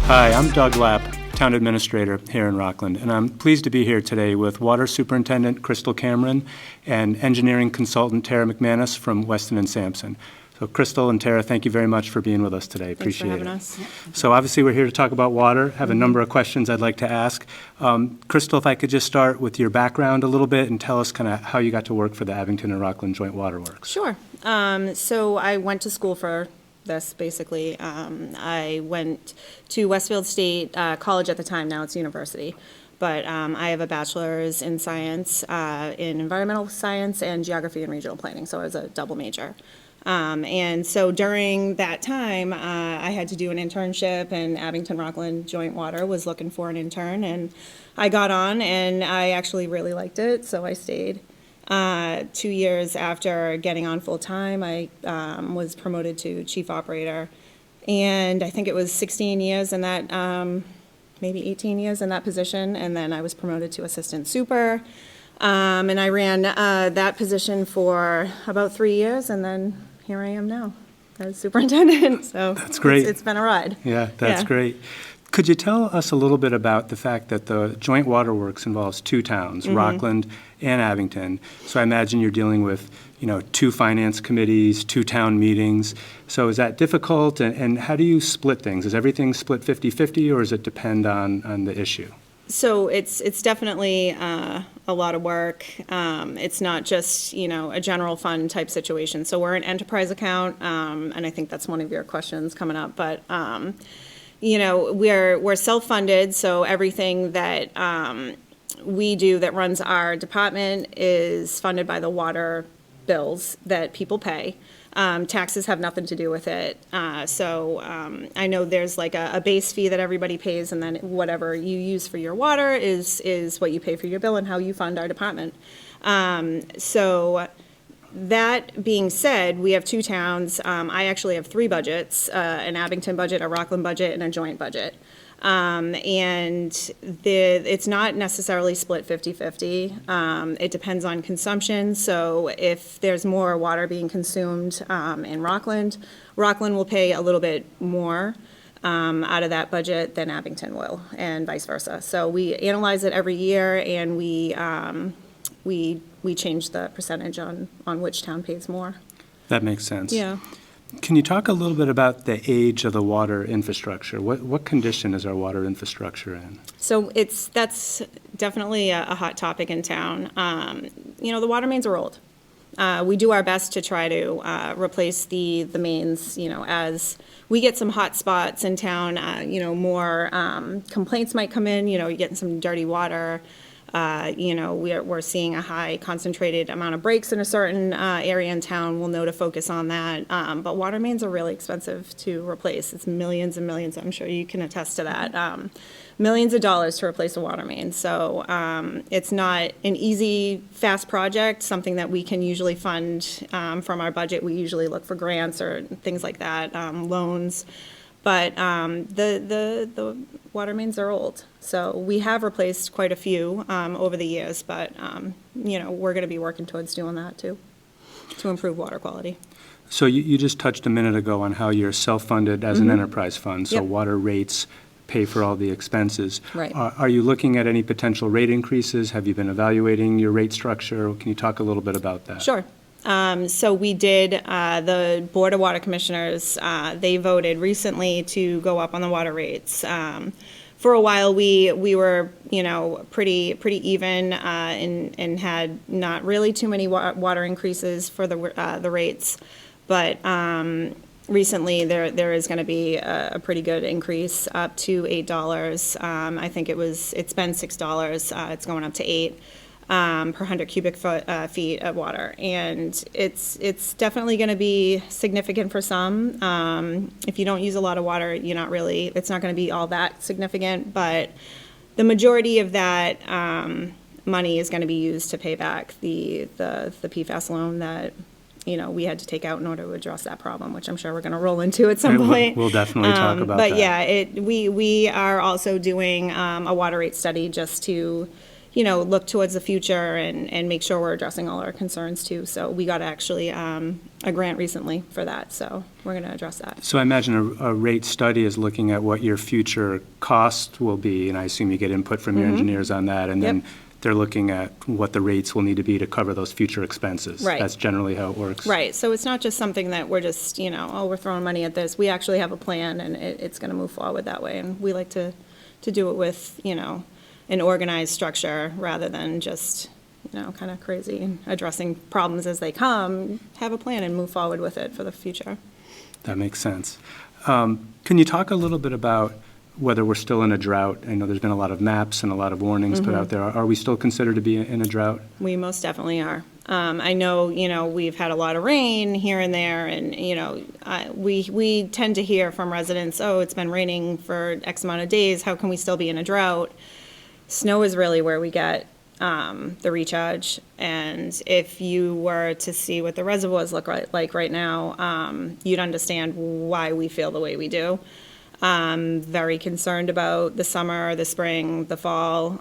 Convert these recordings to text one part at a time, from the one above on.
Hi, I'm Doug Lapp, Town Administrator here in Rockland, and I'm pleased to be here today with Water Superintendent Crystal Cameron and Engineering Consultant Tara McManus from Weston and Sampson. So Crystal and Tara, thank you very much for being with us today. Appreciate it. Thanks for having us. So obviously we're here to talk about water. Have a number of questions I'd like to ask. Crystal, if I could just start with your background a little bit and tell us kind of how you got to work for the Abington and Rockland Joint Water Works. Sure. So I went to school for this, basically. I went to Westfield State College at the time, now it's university. But I have a bachelor's in science, in environmental science and geography and regional planning, so I was a double major. And so during that time, I had to do an internship, and Abington-Rockland Joint Water was looking for an intern, and I got on, and I actually really liked it, so I stayed. 2 years after getting on full-time, I was promoted to chief operator, and I think it was 16 years in that, maybe 18 years in that position, and then I was promoted to assistant super, and I ran that position for about 3 years, and then here I am now as superintendent. So that's great. It's been a ride. Yeah, that's great. Could you tell us a little bit about the fact that the Joint Water Works involves two towns, Rockland and Abington? So I imagine you're dealing with, two finance committees, two town meetings. So is that difficult? And how do you split things? Is everything split 50-50, or does it depend on the issue? So it's definitely a lot of work. It's not just, a general fund type situation. So we're an enterprise account, and I think that's one of your questions coming up. But we're self-funded, so everything that we do that runs our department is funded by the water bills that people pay. Taxes have nothing to do with it. So I know there's like a base fee that everybody pays, and then whatever you use for your water is what you pay for your bill and how you fund our department. So that being said, we have two towns. I actually have three budgets, an Abington budget, a Rockland budget, and a joint budget. And it's not necessarily split 50-50. It depends on consumption. So if there's more water being consumed in Rockland will pay a little bit more out of that budget than Abington will, and vice versa. So we analyze it every year, and we change the percentage on which town pays more. That makes sense. Yeah. Can you talk a little bit about the age of the water infrastructure? What condition is our water infrastructure in? So that's definitely a hot topic in town. The water mains are old. We do our best to try to replace the mains, as we get some hot spots in town, more complaints might come in, you're getting some dirty water. We're seeing a high concentrated amount of breaks in a certain area in town. We'll know to focus on that. But water mains are really expensive to replace. It's millions and millions. I'm sure you can attest to that. Millions of dollars to replace a water main. So it's not an easy, fast project, something that we can usually fund from our budget. We usually look for grants or things like that, loans. But the water mains are old. So we have replaced quite a few over the years, but, we're going to be working towards doing that too, to improve water quality. So you just touched a minute ago on how you're self-funded as an enterprise fund, so water rates pay for all the expenses. Right. Are you looking at any potential rate increases? Have you been evaluating your rate structure? Can you talk a little bit about that? Sure. So we did, the Board of Water Commissioners, they voted recently to go up on the water rates. For a while, we were, pretty even and had not really too many water increases for the rates. But recently, there is going to be a pretty good increase up to $8. I think it's been $6. It's going up to $8. Per 100 cubic feet of water, and it's definitely going to be significant for some. If you don't use a lot of water, it's not going to be all that significant, but the majority of that money is going to be used to pay back the PFAS loan that we had to take out in order to address that problem, which I'm sure we're going to roll into at some point. We'll definitely talk about but that. But yeah, we are also doing a water rate study just to look towards the future and make sure we're addressing all our concerns too. So we got actually a grant recently for that, so we're going to address that. So I imagine a rate study is looking at what your future cost will be, and I assume you get input from your engineers on that, and then Yep. they're looking at what the rates will need to be to cover those future expenses. Right. That's generally how it works. Right, so it's not just something that we're just, we're throwing money at this. We actually have a plan, and it's going to move forward that way. And we like to do it with, an organized structure rather than just, kind of crazy and addressing problems as they come. Have a plan and move forward with it for the future. That makes sense. Can you talk a little bit about whether we're still in a drought? I know there's been a lot of maps and a lot of warnings put out there. Are we still considered to be in a drought? We most definitely are. I know, we've had a lot of rain here and there, and, we tend to hear from residents, oh, it's been raining for X amount of days, how can we still be in a drought? Snow is really where we get the recharge, and if you were to see what the reservoirs look like right now, you'd understand why we feel the way we do. Very concerned about the summer, the spring, the fall.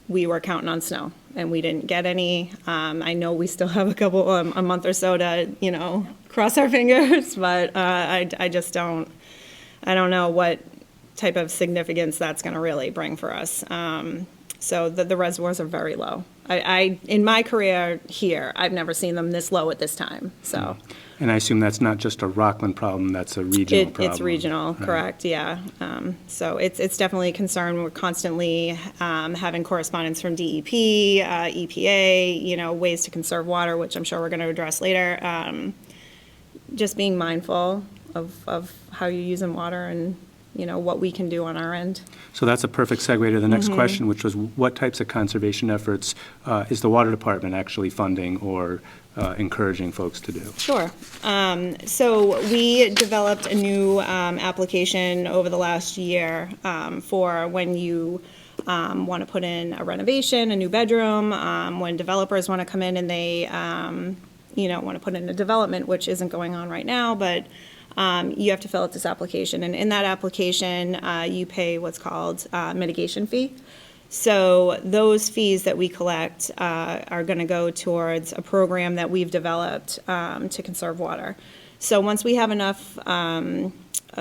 We were counting on snow, and we didn't get any. I know we still have a month or so to, cross our fingers, but I just don't know what type of significance that's going to really bring for us. So the reservoirs are very low. In my career here, I've never seen them this low at this time, so. And I assume that's not just a Rockland problem, that's a regional problem. It's regional, right? correct, yeah. So it's definitely a concern. We're constantly having correspondence from DEP, EPA, ways to conserve water, which I'm sure we're going to address later. Just being mindful of how you're using water and, what we can do on our end. So that's a perfect segue to the next question, which was what types of conservation efforts is the water department actually funding or encouraging folks to do? Sure. So we developed a new application over the last year for when you want to put in a renovation, a new bedroom, when developers want to come in and they, want to put in a development, which isn't going on right now, but you have to fill out this application. And in that application, you pay what's called mitigation fee. So those fees that we collect are going to go towards a program that we've developed to conserve water. So once we have enough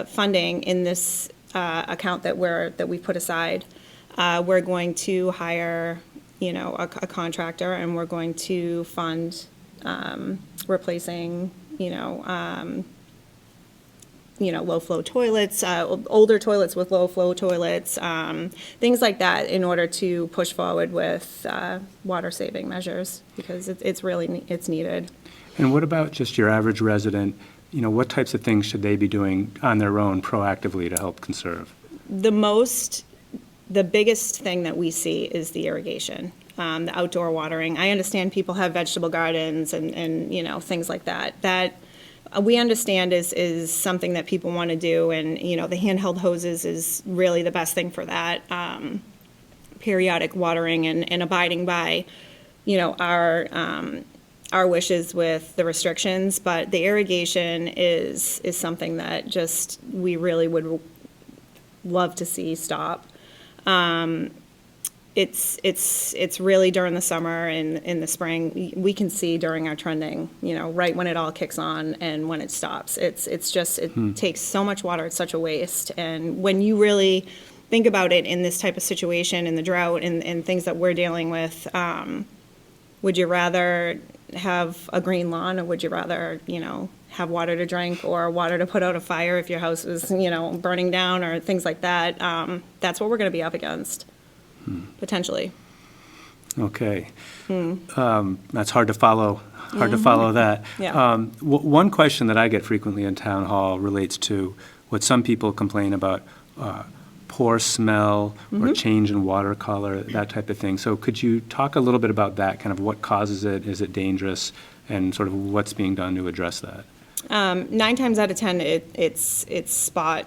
funding in this account that we put aside, we're going to hire, a contractor, and we're going to fund replacing, low flow toilets, older toilets with low flow toilets, things like that, in order to push forward with water saving measures, because it's needed. And what about just your average resident? What types of things should they be doing on their own proactively to help conserve? The biggest thing that we see is the irrigation, the outdoor watering. I understand people have vegetable gardens and things like that. That we understand is something that people want to do, and the handheld hoses is really the best thing for that. Periodic watering and abiding by our wishes with the restrictions, but the irrigation is something that just we really would love to see stop. It's really during the summer and in the spring, we can see during our trending, right when it all kicks on and when it stops. It takes so much water, it's such a waste. And when you really think about it in this type of situation, in the drought and things that we're dealing with, would you rather have a green lawn, or would you rather, have water to drink or water to put out a fire if your house was, burning down or things like that? That's what we're going to be up against. Potentially. Okay. That's hard to follow. To follow that. Yeah. One question that I get frequently in town hall relates to what some people complain about, poor smell or change in water color, that type of thing. So could you talk a little bit about that, kind of what causes it, is it dangerous, and sort of what's being done to address that? 9 times out of 10, it's spot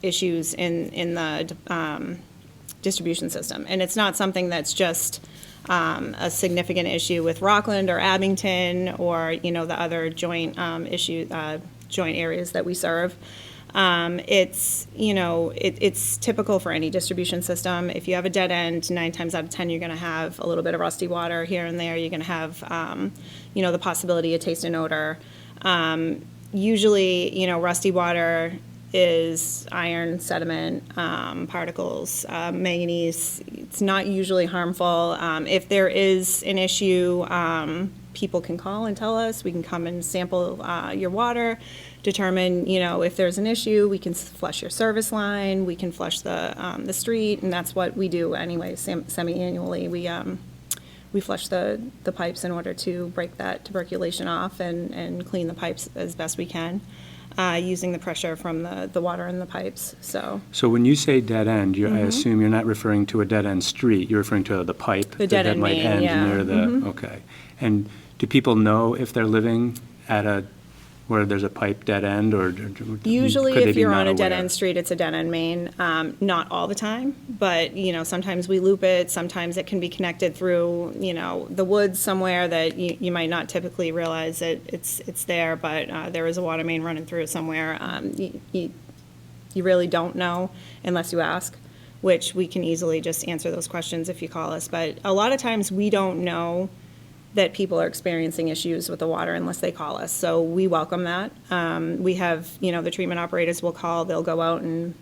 issues in the distribution system, and it's not something that's just a significant issue with Rockland or Abington or the other joint joint areas that we serve. It's typical for any distribution system. If you have a dead end, 9 times out of 10, you're going to have a little bit of rusty water here and there. You're going to have, the possibility of taste and odor. Usually, rusty water is iron, sediment, particles, manganese. It's not usually harmful. If there is an issue, people can call and tell us. We can come and sample your water, determine, if there's an issue. We can flush your service line. We can flush the street, and that's what we do anyway, semi-annually. We flush the pipes in order to break that tuberculation off and clean the pipes as best we can, using the pressure from the water in the pipes. So when you say dead end, I assume you're not referring to a dead end street. You're referring to the pipe The dead that end might main, end yeah. near the okay. And do people know if they're living at where there's a pipe dead end, or usually could they if be you're not on a dead aware? end street, it's a dead end main. Not all the time, but, sometimes we loop it. Sometimes it can be connected through, the woods somewhere that you might not typically realize that it's there, but there is a water main running through it somewhere. You really don't know unless you ask, which we can easily just answer those questions if you call us. But a lot of times we don't know that people are experiencing issues with the water unless they call us. So we welcome that. We have, the treatment operators will call, they'll go out and,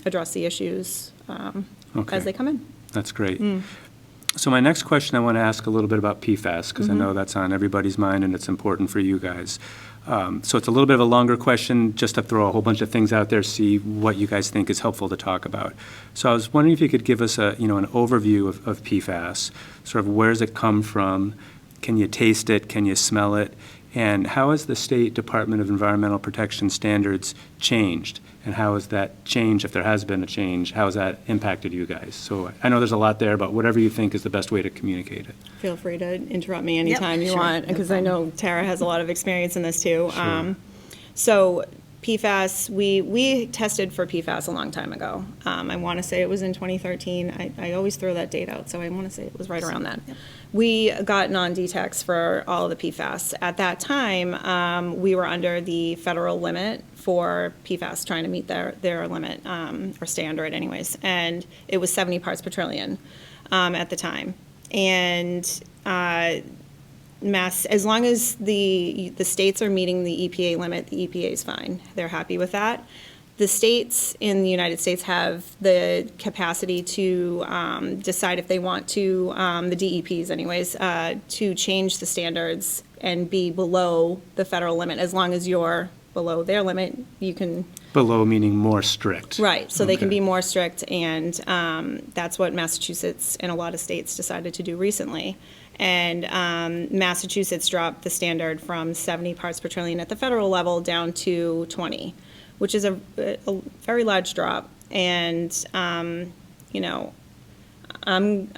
address the issues Okay. as they come in. That's great. So my next question, I want to ask a little bit about PFAS, because I know that's on everybody's mind and it's important for you guys. So it's a little bit of a longer question, just to throw a whole bunch of things out there, see what you guys think is helpful to talk about. So I was wondering if you could give us an overview of PFAS, sort of where does it come from? Can you taste it? Can you smell it? And how has the State Department of Environmental Protection standards changed? And how has that change, if there has been a change, how has that impacted you guys? So I know there's a lot there, but whatever you think is the best way to communicate it. Feel free to interrupt me anytime you sure. want, because I know Tara has a lot of experience in this too. So PFAS, we tested for PFAS a long time ago. I want to say it was in 2013. I always throw that date out, so I want to say it was right around then. We got non-detects for all of the PFAS. At that time, we were under the federal limit for PFAS, trying to meet their limit, or standard anyways, and it was 70 parts per trillion at the time. And as long as the states are meeting the EPA limit, the EPA is fine. They're happy with that. The states in the United States have the capacity to decide if they want to, the DEPs anyways, to change the standards and be below the federal limit. As long as you're below their limit, you can. Below meaning more strict. Right, so they can Okay. be more strict, and that's what Massachusetts and a lot of states decided to do recently. And Massachusetts dropped the standard from 70 parts per trillion at the federal level down to 20, which is a very large drop. And, I'm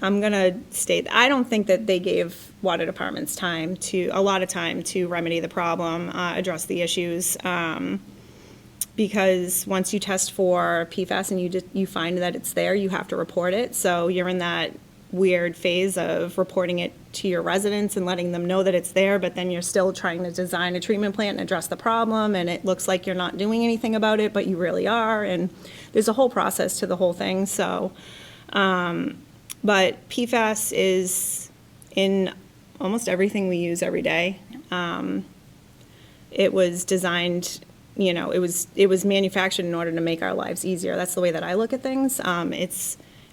going to state, I don't think that they gave water departments a lot of time to remedy the problem, address the issues. Because once you test for PFAS and you find that it's there, you have to report it. So you're in that weird phase of reporting it to your residents and letting them know that it's there, but then you're still trying to design a treatment plant and address the problem, and it looks like you're not doing anything about it, but you really are, and there's a whole process to the whole thing. So, but PFAS is in almost everything we use every day. It was designed, it was manufactured in order to make our lives easier. That's the way that I look at things.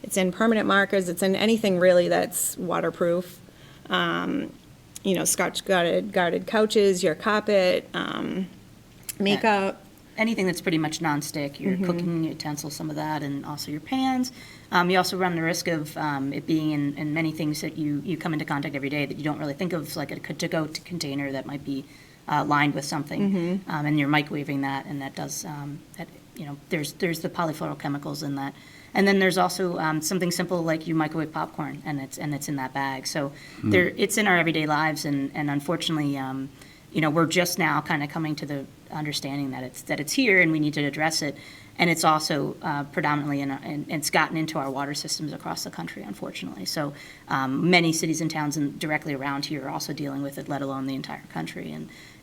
It's in permanent markers. It's in anything really that's waterproof. Scotch guarded couches, your carpet, makeup. Anything that's pretty much nonstick, your cooking utensils, some of that, and also your pans. You also run the risk of it being in many things that you come into contact every day that you don't really think of, like a to-go container that might be lined with something, and you're microwaving that, and that does there's the polyfluorochemicals in that. And then there's also something simple like you microwave popcorn, and it's in that bag. So it's in our everyday lives, and unfortunately, we're just now kind of coming to the understanding that it's here and we need to address it. And it's also predominantly and it's gotten into our water systems across the country, unfortunately. So many cities and towns directly around here are also dealing with it, let alone the entire country.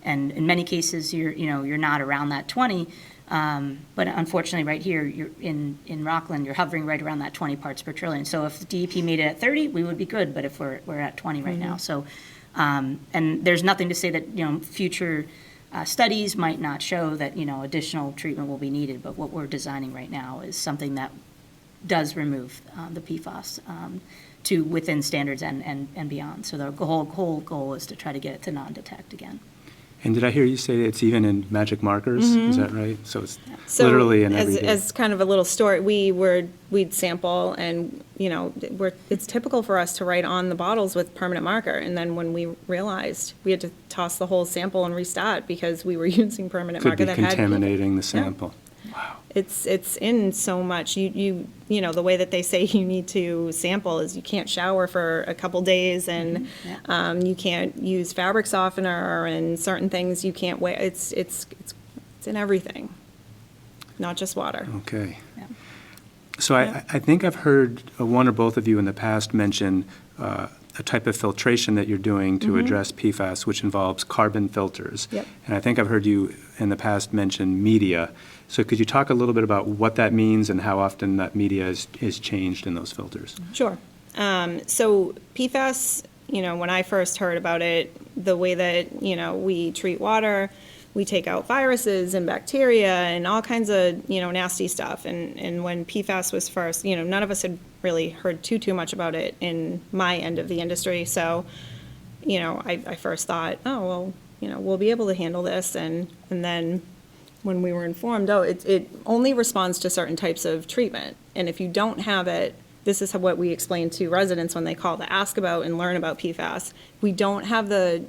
And in many cases, you're not around that 20. But unfortunately, right here, you're in Rockland, you're hovering right around that 20 parts per trillion. So if the DEP made it at 30, we would be good. But if we're at 20 right now, so and there's nothing to say that future studies might not show that additional treatment will be needed. But what we're designing right now is something that does remove the PFAS to within standards and beyond. So the whole goal is to try to get it to non-detect again. And did I hear you say it's even in magic markers? Is that right? So it's literally in every day. As kind of a little story, we'd sample, and it's typical for us to write on the bottles with permanent marker. And then when we realized we had to toss the whole sample and restart because we were using permanent marker that Could be contaminating the sample. Wow. It's in so much. You the way that they say you need to sample is you can't shower for a couple days, and you can't use fabric softener, and certain things you can't wear. It's in everything, not just water. Okay. Yeah. So I think I've heard one or both of you in the past mention a type of filtration that you're doing to address PFAS, which involves carbon filters. Yep. And I think I've heard you in the past mention media. So could you talk a little bit about what that means and how often that media is changed in those filters? Sure. So PFAS, when I first heard about it, the way that, we treat water, we take out viruses and bacteria and all kinds of, nasty stuff. And when PFAS was first, none of us had really heard too much about it in my end of the industry. So, I first thought, oh, well, we'll be able to handle this. And then when we were informed, it only responds to certain types of treatment. And if you don't have it, this is what we explain to residents when they call to ask about and learn about PFAS. We don't have the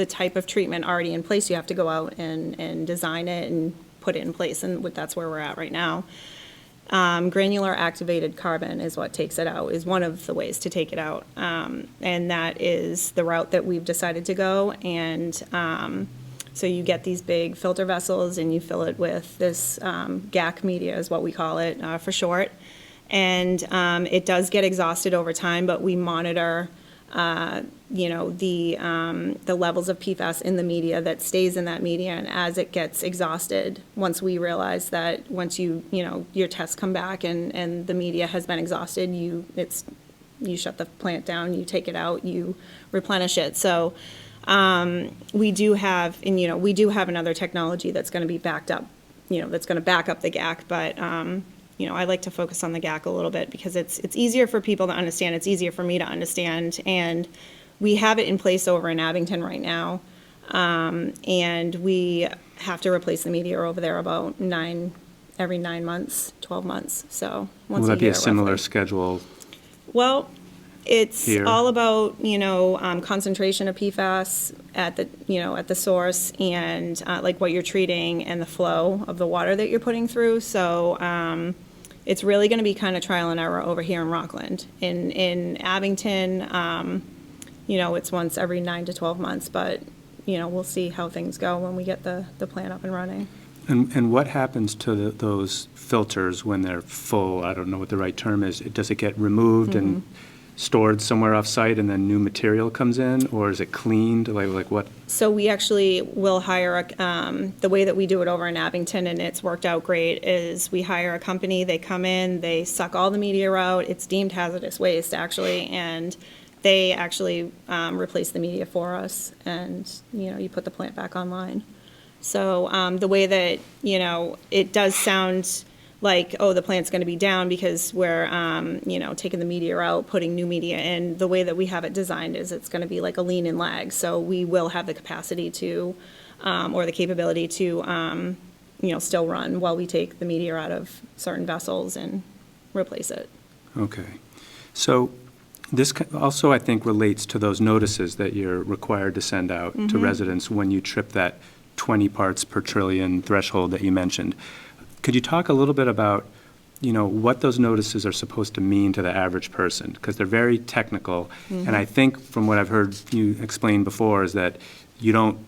type of treatment already in place. You have to go out and design it and put it in place, and that's where we're at right now. Granular activated carbon is what takes it out, is one of the ways to take it out. And that is the route that we've decided to go. And so you get these big filter vessels and you fill it with this GAC media is what we call it for short. And it does get exhausted over time, but we monitor the levels of PFAS in the media that stays in that media, and as it gets exhausted, once we realize that once your tests come back and the media has been exhausted, you shut the plant down, you take it out, you replenish it. So we do have another technology that's going to be backed up, that's going to back up the GAC, but I like to focus on the GAC a little bit because it's easier for people to understand. It's easier for me to understand. And we have it in place over in Abington right now. And we have to replace the media over there about every 9 months, 12 months. So once Will that be a similar roughly. Schedule? Well, it's here? all about, concentration of PFAS at the source and like what you're treating and the flow of the water that you're putting through. So it's really going to be kind of trial and error over here in Rockland. In Abington, it's once every 9 to 12 months, but, we'll see how things go when we get the plant up and running. And what happens to those filters when they're full? I don't know what the right term is. Does it get removed and stored somewhere off-site and then new material comes in, or is it cleaned? Like what? So we actually will hire the way that we do it over in Abington, and it's worked out great, is we hire a company, they come in, they suck all the media out, it's deemed hazardous waste actually, and they actually replace the media for us, and you put the plant back online. So the way that, it does sound like, oh, the plant's going to be down because we're, taking the media out, putting new media in. The way that we have it designed is it's going to be like a lean and lag. So we will have the capacity to, or the capability to, still run while we take the media out of certain vessels and replace it. Okay. So this also, I think, relates to those notices that you're required to send out to residents when you trip that 20 parts per trillion threshold that you mentioned. Could you talk a little bit about, what those notices are supposed to mean to the average person? Because they're very technical, and I think from what I've heard you explain before is that you don't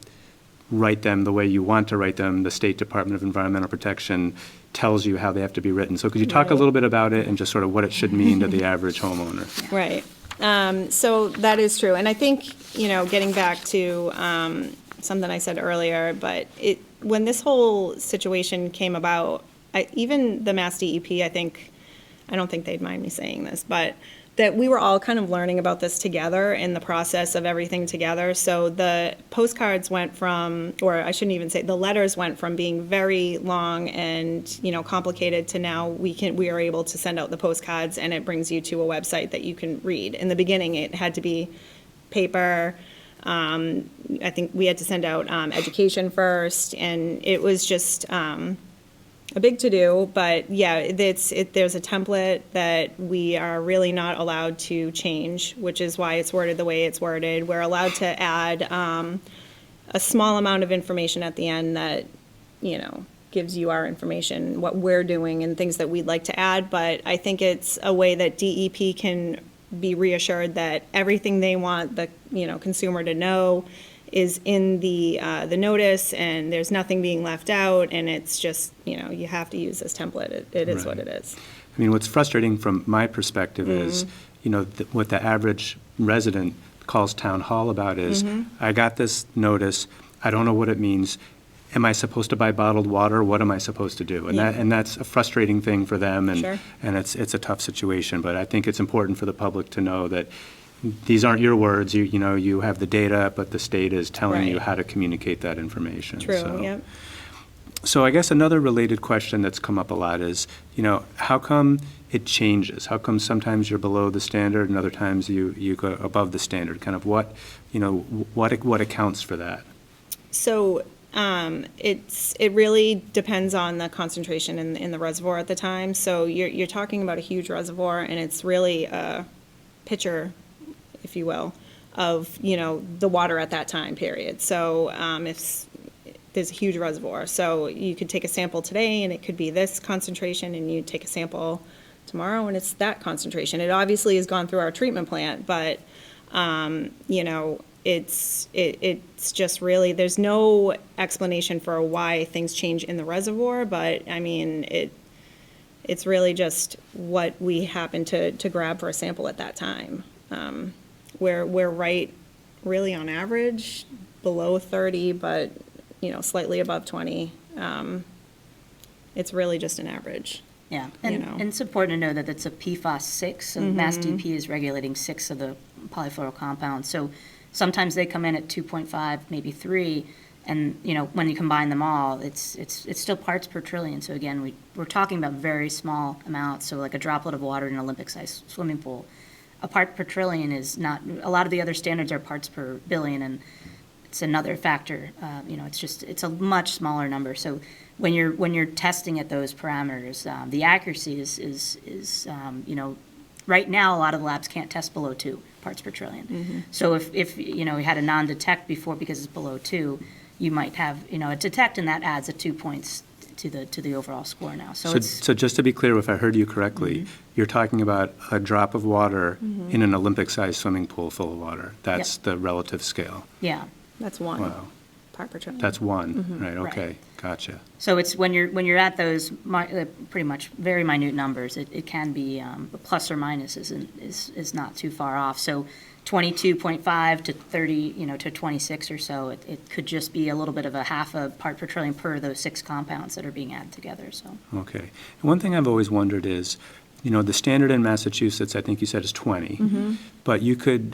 write them the way you want to write them. The State Department of Environmental Protection tells you how they have to be written. So could you talk a Right. little bit about it and just sort of what it should mean to the average homeowner? Right. So that is true. And I think, getting back to something I said earlier, but when this whole situation came about, even the Mass DEP, I don't think they'd mind me saying this, but that we were all kind of learning about this together in the process of everything together. So the postcards went from, or I shouldn't even say, the letters went from being very long and, complicated to now we are able to send out the postcards and it brings you to a website that you can read. In the beginning, it had to be paper. I think we had to send out education first, and it was just a big to-do, but yeah, there's a template that we are really not allowed to change, which is why it's worded the way it's worded. We're allowed to add a small amount of information at the end that, gives you our information, what we're doing and things that we'd like to add, but I think it's a way that DEP can be reassured that everything they want the, consumer to know is in the notice, and there's nothing being left out, and it's just, you have to use this template. It is what it is. I mean, what's frustrating from my perspective is, what the average resident calls town hall about is, I got this notice, I don't know what it means. Am I supposed to buy bottled water? What am I supposed to do? And that's a frustrating thing for them, and Sure. and it's a tough situation. But I think it's important for the public to know that these aren't your words. You have the data, but the state is telling you Right. how to communicate that information. True, So- yep. So I guess another related question that's come up a lot is, how come it changes? How come sometimes you're below the standard and other times you go above the standard? Kind of what accounts for that? So it really depends on the concentration in the reservoir at the time. So you're talking about a huge reservoir, and it's really a pitcher, if you will, of the water at that time period. So if there's a huge reservoir, so you could take a sample today and it could be this concentration, and you take a sample tomorrow and it's that concentration. It obviously has gone through our treatment plant, but it's just really, there's no explanation for why things change in the reservoir, but I mean, it's really just what we happen to grab for a sample at that time. We're right, really on average, below 30, but, slightly above 20. It's really just an average. Yeah, and it's important to know that it's a PFAS 6, so Mass DEP is regulating 6 of the polyfluorocompounds. So sometimes they come in at 2.5, maybe 3, and, when you combine them all, it's still parts per trillion. So again, we're talking about very small amounts, so like a droplet of water in an Olympic-sized swimming pool. A part per trillion is not, a lot of the other standards are parts per billion, and it's another factor. It's a much smaller number. So when you're testing at those parameters, the accuracy is right now a lot of labs can't test below 2 parts per trillion. So if we had a non-detect before because it's below 2, you might have a detect, and that adds 2 points to the overall score now. So just to be clear, if I heard you correctly, you're talking about a drop of water in an Olympic-sized swimming pool full of water. That's the relative scale. yeah. That's one Wow. part per trillion. That's one, right, Right. okay, gotcha. So it's when you're at those pretty much very minute numbers, it can be plus or minus is not too far off. So 22.5 to 30, to 26 or so, it could just be a little bit of a half a part per trillion per those 6 compounds that are being added together. So Okay. And one thing I've always wondered is, the standard in Massachusetts, I think you said, is 20. But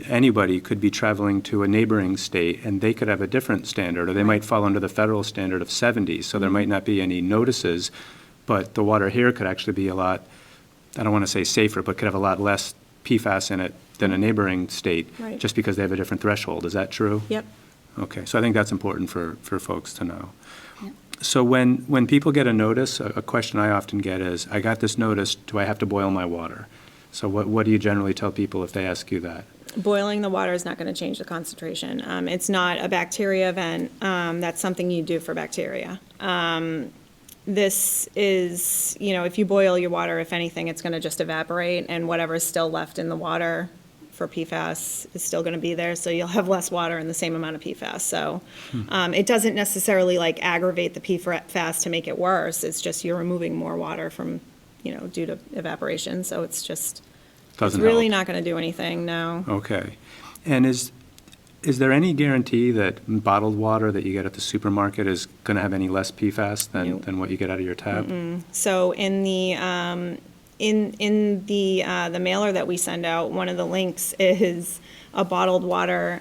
anybody could be traveling to a neighboring state, and they could have a different standard, or they might fall under the federal standard of 70. So there might not be any notices, but the water here could actually be a lot, I don't want to say safer, but could have a lot less PFAS in it than a neighboring state, Right. just because they have a different threshold. Is that true? Yep. Okay, so I think that's important for folks to know. So when people get a notice, a question I often get is, I got this notice, do I have to boil my water? So what do you generally tell people if they ask you that? Boiling the water is not going to change the concentration. It's not a bacteria event. That's something you do for bacteria. This is, if you boil your water, if anything, it's going to just evaporate, and whatever's still left in the water for PFAS is still going to be there, so you'll have less water and the same amount of PFAS. So it doesn't necessarily like aggravate the PFAS to make it worse. It's just you're removing more water from, due to evaporation. So it's just, Doesn't it's really help. not going to do anything, no. Okay. And is there any guarantee that bottled water that you get at the supermarket is going to have any less PFAS No. than what you get out of your tap? So in the the mailer that we send out, one of the links is a bottled water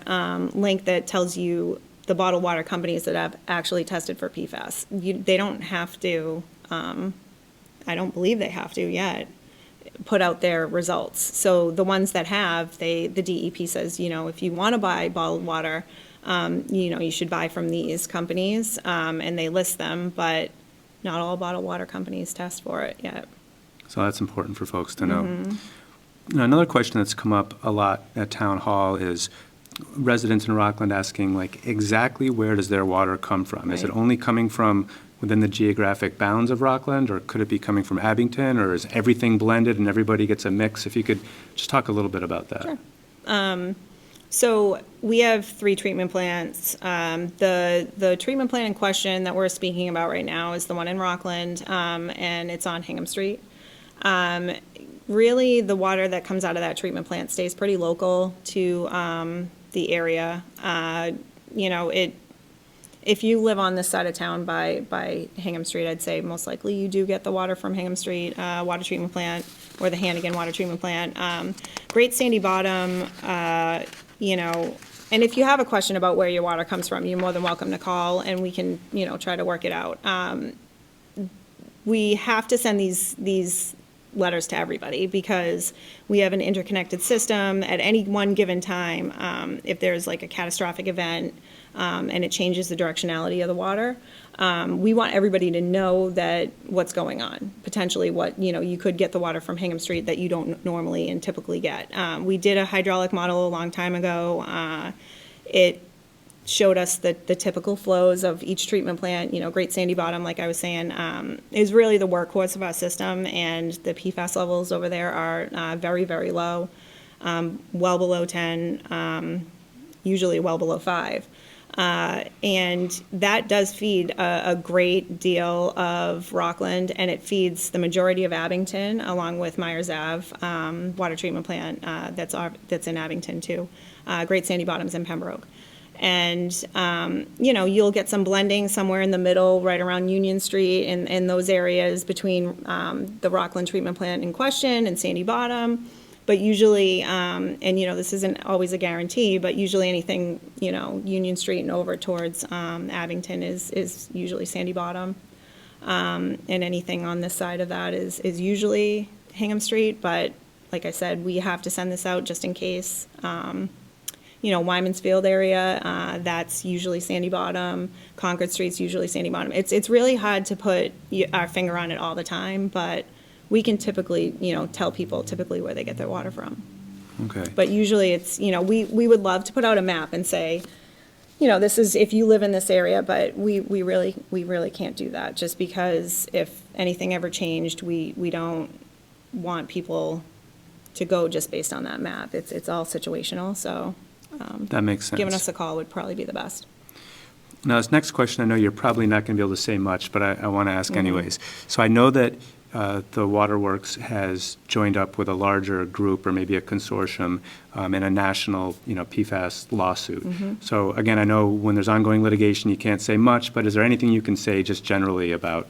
link that tells you the bottled water companies that have actually tested for PFAS. They don't have to, I don't believe they have to yet, put out their results. So the ones that have, the DEP says, if you want to buy bottled water, you should buy from these companies, and they list them, but not all bottled water companies test for it yet. So that's important for folks to know. Now, another question that's come up a lot at Town Hall is residents in Rockland asking, like, exactly where does their water come from? Is it Right. only coming from within the geographic bounds of Rockland, or could it be coming from Abington, or is everything blended and everybody gets a mix? If you could just talk a little bit about that. Sure. So we have 3 treatment plants. The treatment plant in question that we're speaking about right now is the one in Rockland, and it's on Hingham Street. Really, the water that comes out of that treatment plant stays pretty local to the area. If you live on this side of town by Hingham Street, I'd say most likely you do get the water from Hingham Street Water Treatment Plant or the Hannigan Water Treatment Plant. Great Sandy Bottom, and if you have a question about where your water comes from, you're more than welcome to call, and we can, try to work it out. We have to send these letters to everybody because we have an interconnected system. At any one given time, if there's like a catastrophic event and it changes the directionality of the water, we want everybody to know that what's going on. Potentially what, you could get the water from Hingham Street that you don't normally and typically get. We did a hydraulic model a long time ago. It showed us the typical flows of each treatment plant. Great Sandy Bottom, like I was saying, is really the workhorse of our system, and the PFAS levels over there are very, very low, well below 10, usually well below 5. And that does feed a great deal of Rockland, and it feeds the majority of Abington, along with Myers Ave water treatment plant that's in Abington too. Great Sandy Bottom's in Pembroke. And, you'll get some blending somewhere in the middle, right around Union Street and those areas between the Rockland treatment plant in question and Sandy Bottom. But usually, this isn't always a guarantee, but usually anything, Union Street and over towards Abington is usually Sandy Bottom. And anything on this side of that is usually Hingham Street. But like I said, we have to send this out just in case. Wyman's Field area, that's usually Sandy Bottom. Concord Street's usually Sandy Bottom. It's really hard to put our finger on it all the time, but we can typically, tell people typically where they get their water from. Okay. But usually it's, we would love to put out a map and say, this is if you live in this area, but we really can't do that, just because if anything ever changed, we don't want people to go just based on that map. It's all situational, so. That makes sense. Giving us a call would probably be the best. Now, this next question, I know you're probably not going to be able to say much, but I want to ask anyways. So I know that the Waterworks has joined up with a larger group or maybe a consortium in a national, PFAS lawsuit. So again, I know when there's ongoing litigation, you can't say much, but is there anything you can say just generally about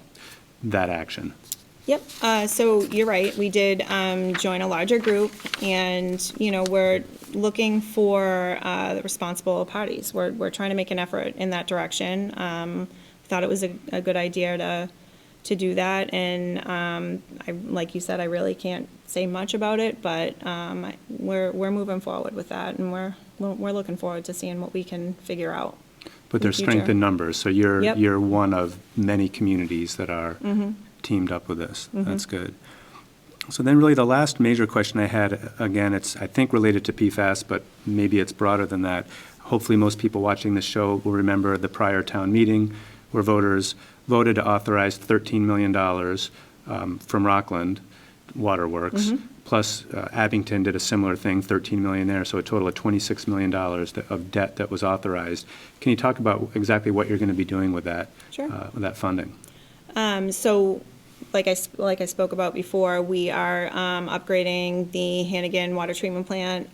that action? Yep, so you're right, we did join a larger group, and, we're looking for the responsible parties. We're trying to make an effort in that direction. Thought it was a good idea to do that, and like you said, I really can't say much about it, but we're moving forward with that, and we're looking forward to seeing what we can figure out. But there's strength future. in numbers, so Yep. you're one of many communities that are teamed up with this. That's good. So then really the last major question I had, again, it's I think related to PFAS, but maybe it's broader than that. Hopefully most people watching this show will remember the prior town meeting where voters voted to authorize $13 million from Rockland Waterworks, plus Abington did a similar thing, 13 million there, so a total of $26 million of debt that was authorized. Can you talk about exactly what you're going to be doing with that? Sure. With that funding? So, like I spoke about before, we are upgrading the Hannigan water treatment plant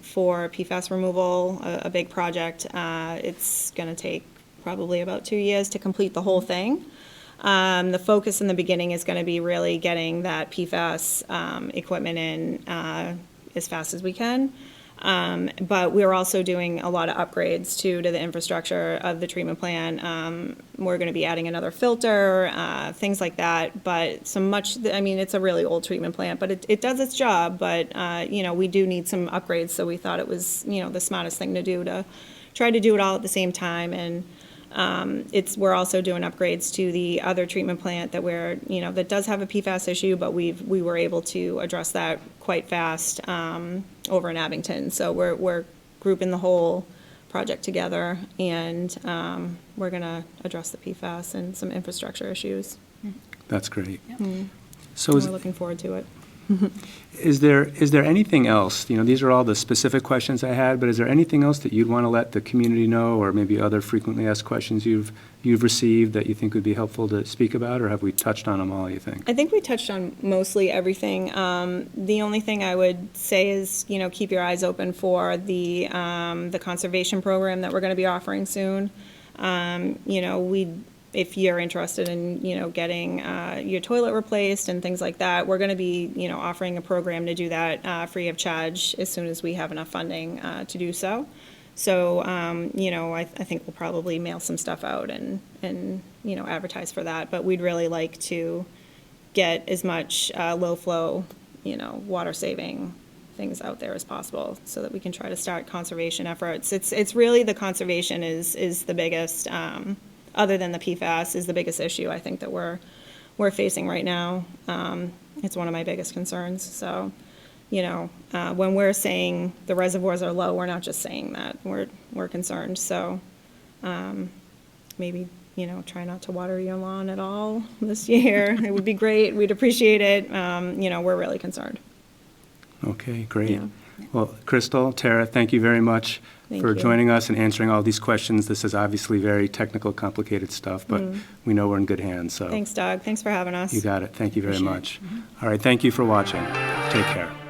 for PFAS removal, a big project. It's going to take probably about 2 years to complete the whole thing. The focus in the beginning is going to be really getting that PFAS equipment in as fast as we can. But we're also doing a lot of upgrades to the infrastructure of the treatment plant. We're going to be adding another filter, things like that. But it's a really old treatment plant, but it does its job. But, we do need some upgrades, so we thought it was, the smartest thing to do to try to do it all at the same time. And we're also doing upgrades to the other treatment plant that does have a PFAS issue, but we were able to address that quite fast over in Abington. So we're grouping the whole project together, and we're going to address the PFAS and some infrastructure issues. That's great. Yep. So We're looking forward to it. is there anything else, these are all the specific questions I had, but is there anything else that you'd want to let the community know, or maybe other frequently asked questions you've received that you think would be helpful to speak about, or have we touched on them all, you think? I think we touched on mostly everything. The only thing I would say is, keep your eyes open for the conservation program that we're going to be offering soon. If you're interested in, getting your toilet replaced and things like that, we're going to be, offering a program to do that free of charge as soon as we have enough funding to do so. So, I think we'll probably mail some stuff out and advertise for that. But we'd really like to get as much low flow, water saving things out there as possible, so that we can try to start conservation efforts. It's really the conservation is the biggest. Other than the PFAS, is the biggest issue I think that we're facing right now. It's one of my biggest concerns. So, when we're saying the reservoirs are low, we're not just saying that. We're concerned. So, maybe try not to water your lawn at all this year. It would be great. We'd appreciate it. We're really concerned. Okay, great. Yeah. Well, Crystal, Tara, thank you very much Thank for you. joining us and answering all these questions. This is obviously very technical, complicated stuff, but we know we're in good hands. So Thanks, Doug. Thanks for having us. you got it. Thank you very Appreciate it. much. All right, thank you for watching. Take care.